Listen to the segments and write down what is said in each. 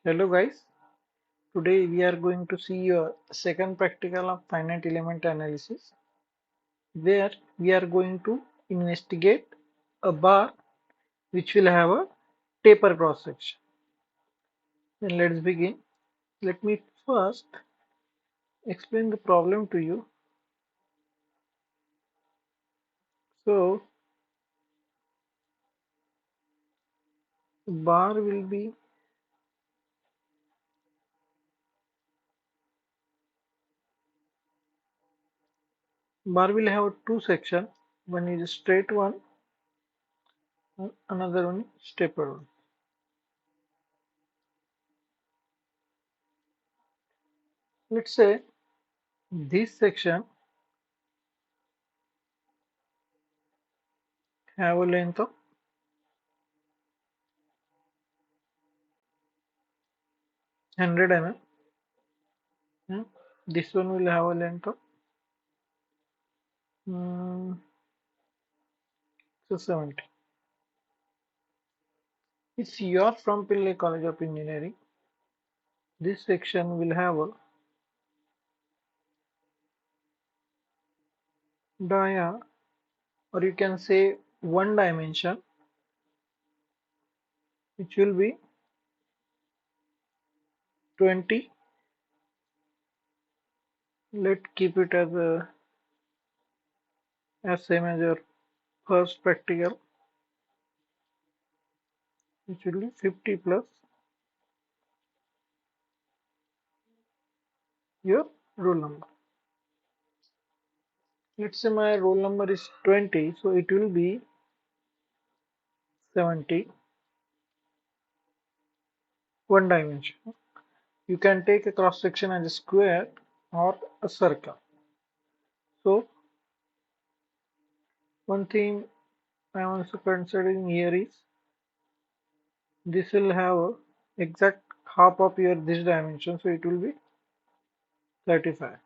Hello guys, today we are going to see your second practical of finite element analysis where we are going to investigate a bar which will have a taper cross section. Then let's begin. Let me first explain the problem to you. So bar will have two sections. One is a straight one, and another one is tapered one. Let's say this section have a length of 100 mm. And this one will have a length of mm, so 70. If you are from Pillai College of Engineering, this section will have a dia, or you can say one dimension, which will be 20. Let's keep it as same as your first practical, which will be 50 plus your roll number. Let's say my roll number is 20, so it will be 70, one dimension. You can take a cross section as a square or a circle. So one thing I am also considering here is this will have a exact half of your this dimension, so it will be 35.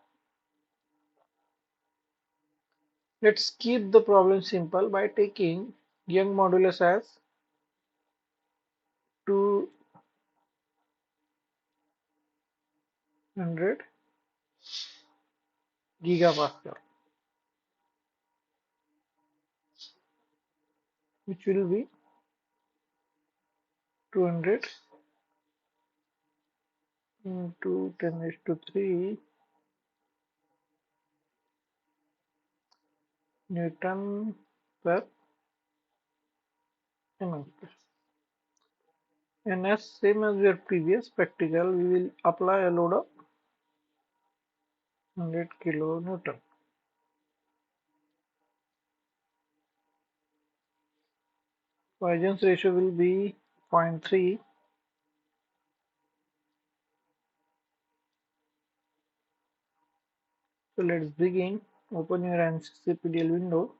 Let's keep the problem simple by taking Young modulus as 200 gigapascal, which will be 200 into 10 raised to 3 Newton per mm. And as same as your previous practical, we will apply a load of 100 kilonewton. Poisson's ratio will be 0.3. So let's begin. Open your ANSYS APDL window.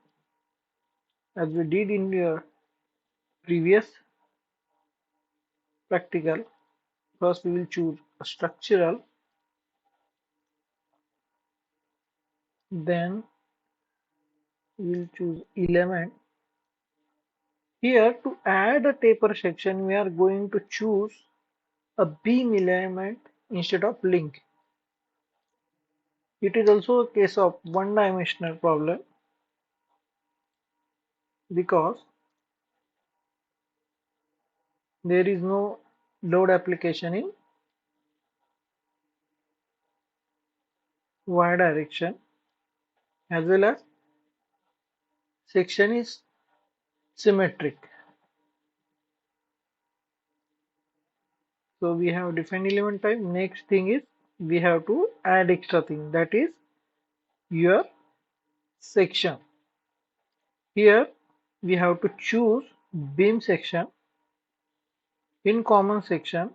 As we did in your previous practical, first we will choose a structural, then we will choose element. Here to add a taper section, we are going to choose a beam element instead of link. It is also a case of one-dimensional problem because there is no load application in y direction, as well as section is symmetric. So we have defined element type. Next thing is we have to add extra thing, that is your section. Here we have to choose beam section. In common section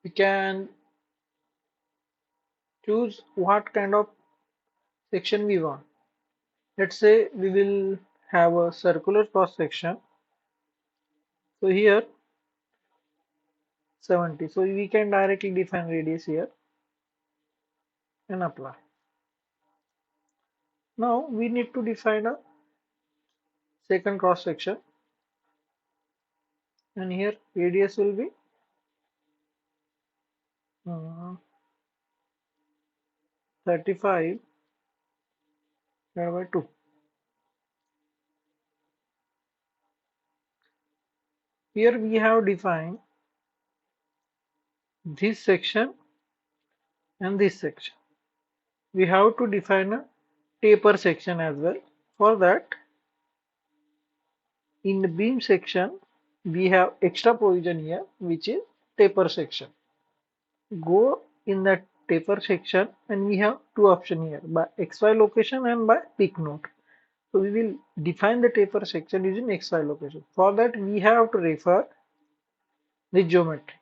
we can choose what kind of section we want. Let's say we will have a circular cross section, so here 70, so we can directly define radius here and apply. Now we need to define a second cross section, and here radius will be 35 divided by 2. Here we have defined this section and this section. We have to define a taper section as well. For that, in the beam section, we have extra provision here, which is taper section. Go in the taper section and we have two options here, by XY location and by peak node. So we will define the taper section using XY location. For that, we have to refer the geometry.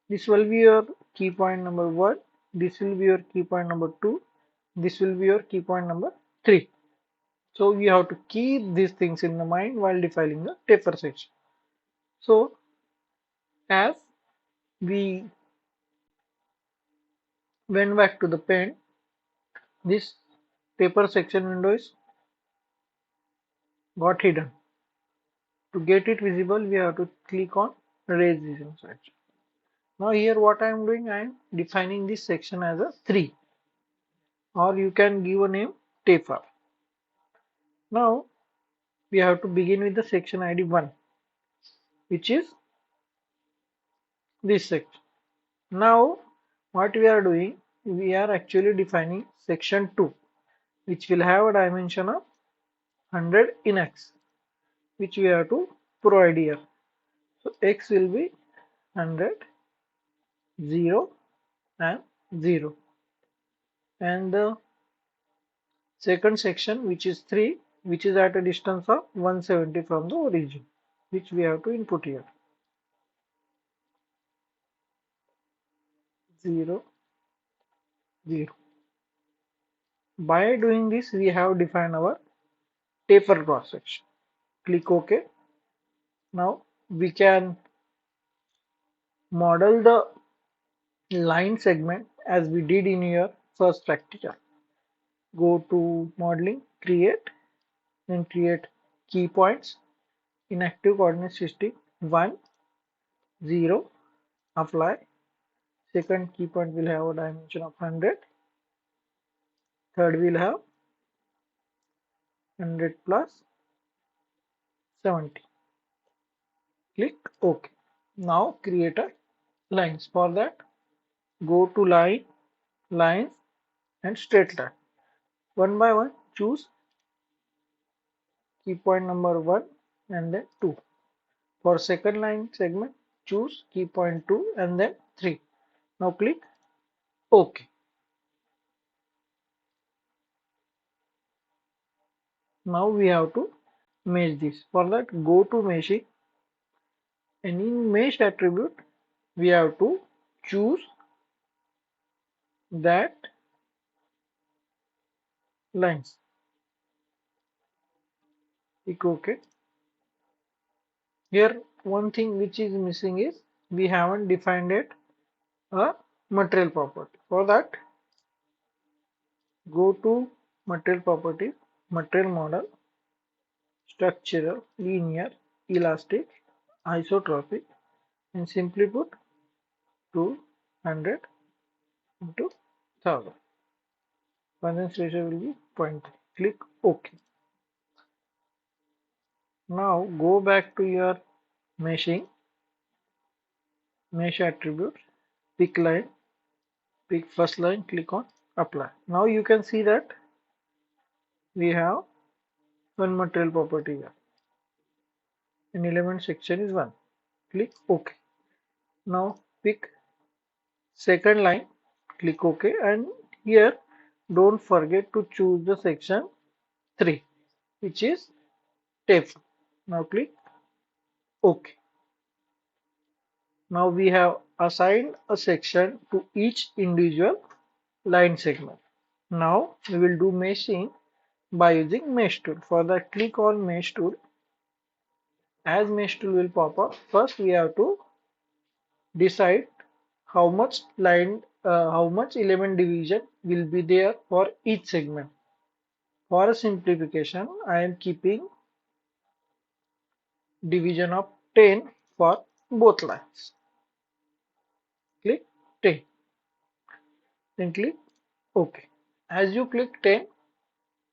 This will be your key point number 1, this will be your key point number 2, this will be your key point number 3. So we have to keep these things in the mind while defining the taper section. So as we went back to the pen, this taper section window is got hidden. To get it visible, we have to click on raise this inside. Now here what I am doing, I am defining this section as a 3, or you can give a name taper. Now we have to begin with the section ID 1, which is this section. Now what we are doing, we are actually defining section 2, which will have a dimension of 100 in x, which we have to provide here. So x will be 100, 0 and 0, and the second section, which is 3, which is at a distance of 170 from the origin, which we have to input here. 0, 0. By doing this, we have defined our taper cross section. Click OK. Now we can model the line segment as we did in your first practical. Go to modeling, create, then create key points in active coordinate system 1, 0, apply. Second key point will have a dimension of 100. Third will have 100 plus 70. Click OK. Now create a lines. For that, go to line, lines and straight line. One by one, choose key point number 1 and then 2. For second line segment, choose key point 2 and then 3. Now click OK. Now we have to mesh this. For that, go to meshing, and in mesh attribute, we have to choose that lines. Click OK. Here one thing which is missing is we haven't defined it a material property. For that, go to material properties, material model, structural, linear, elastic, isotropic, and simply put 200 into 1000. Condense ratio will be 0.3. Click OK. Now go back to your meshing, mesh attributes, pick line, pick first line, click on apply. Now you can see that we have one material property here, and element section is 1. Click OK. Now pick second line, click OK, and here don't forget to choose the section 3, which is tape. Now click OK. Now we have assigned a section to each individual line segment. Now we will do meshing by using mesh tool. For that, click on mesh tool. As mesh tool will pop up, first we have to decide how much how much element division will be there for each segment. For a simplification, I am keeping division of 10 for both lines. Click 10. then click OK. As you click 10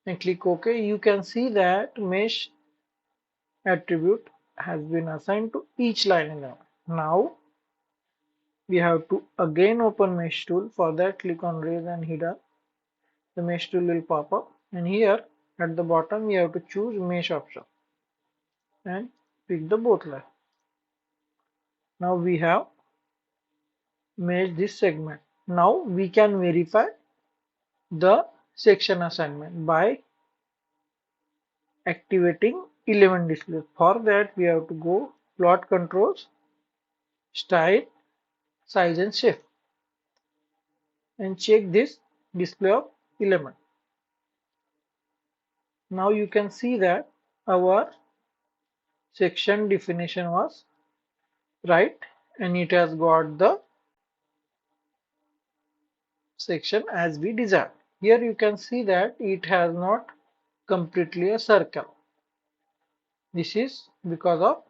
and click OK, you can see that mesh attribute has been assigned to each line element. Now we have to again open mesh tool. For that, click on raise and hidden. The mesh tool will pop up, and here at the bottom we have to choose mesh option and pick the both line. Now we have meshed this segment. Now we can verify the section assignment by activating element display. For that, we have to go plot controls, style, size and shape, and check this display of element. Now you can see that our section definition was right, and it has got the section as we desired. Here you can see that it has not completely a circle. This is because of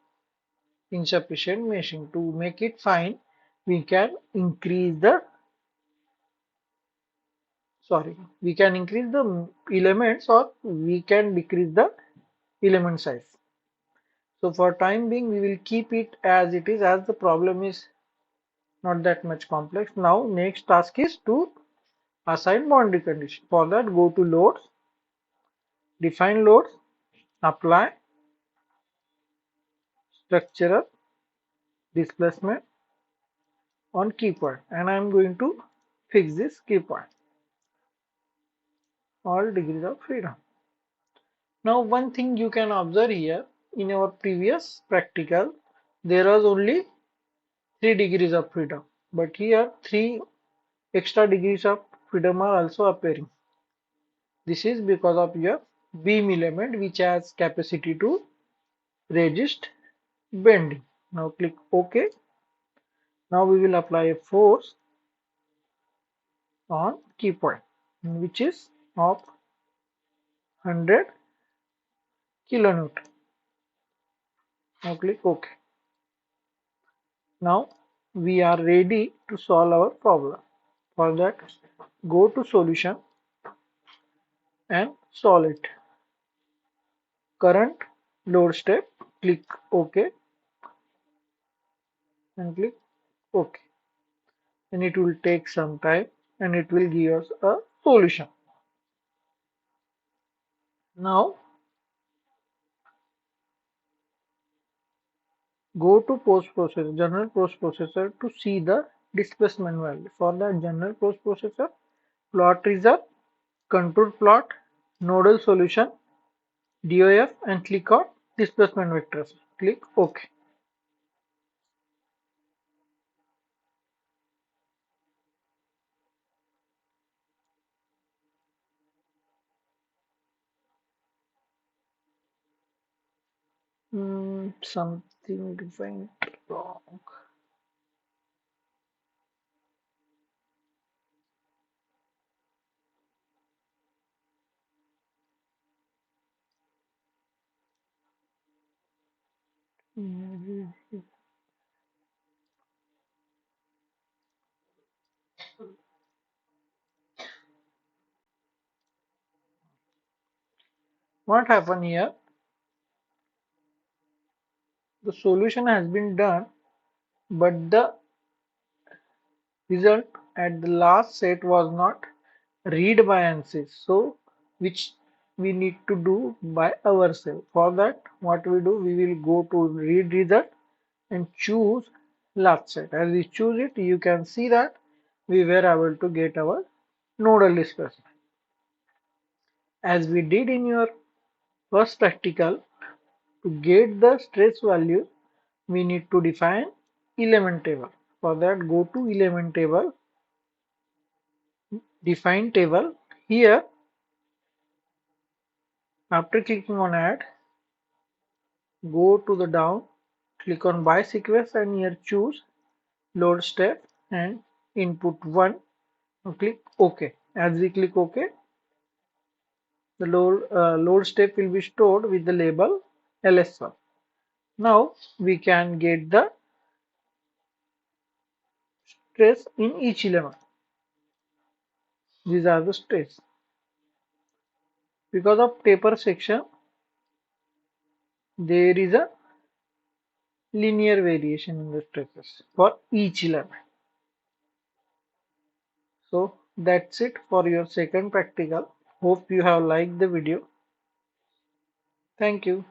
insufficient meshing. To make it fine, we can increase the elements, or we can decrease the element size. So for time being, we will keep it as it is, as the problem is not that much complex. Now next task is to assign boundary condition. For that, go to loads, define loads, apply structural displacement on key point, and I am going to fix this key point, all degrees of freedom. Now one thing you can observe here, in our previous practical there was only 3 degrees of freedom, but here 3 extra degrees of freedom are also appearing. This is because of your beam element, which has capacity to resist bending. Now click OK. Now we will apply a force on key point, which is of 100 kilonewton. Now click OK. Now we are ready to solve our problem. For that, go to solution and solve it. Current load step, click OK and click OK. And it will take some time and it will give us a solution. Now go to post processor, general post processor, to see the displacement value. For that, general post processor, plot result, contour plot, nodal solution, DOF, and click on displacement vectors. Click OK. Something went wrong. What happened here? The solution has been done, but the result at the last set was not read by ANSYS, so which we need to do by ourselves. For that, what we do, we will go to read result and choose last set. As we choose it, you can see that we were able to get our nodal displacement. As we did in your first practical, to get the stress value, we need to define element table. For that, go to element table, define table. Here, after clicking on add, go to the down, click on by sequence, and here choose load step and input 1. Now click OK. As we click OK, the load step will be stored with the label LS1. Now we can get the stress in each element. These are the stress. Because of taper section, there is a linear variation in the stresses for each element. So that's it for your second practical. Hope you have liked the video. Thank you.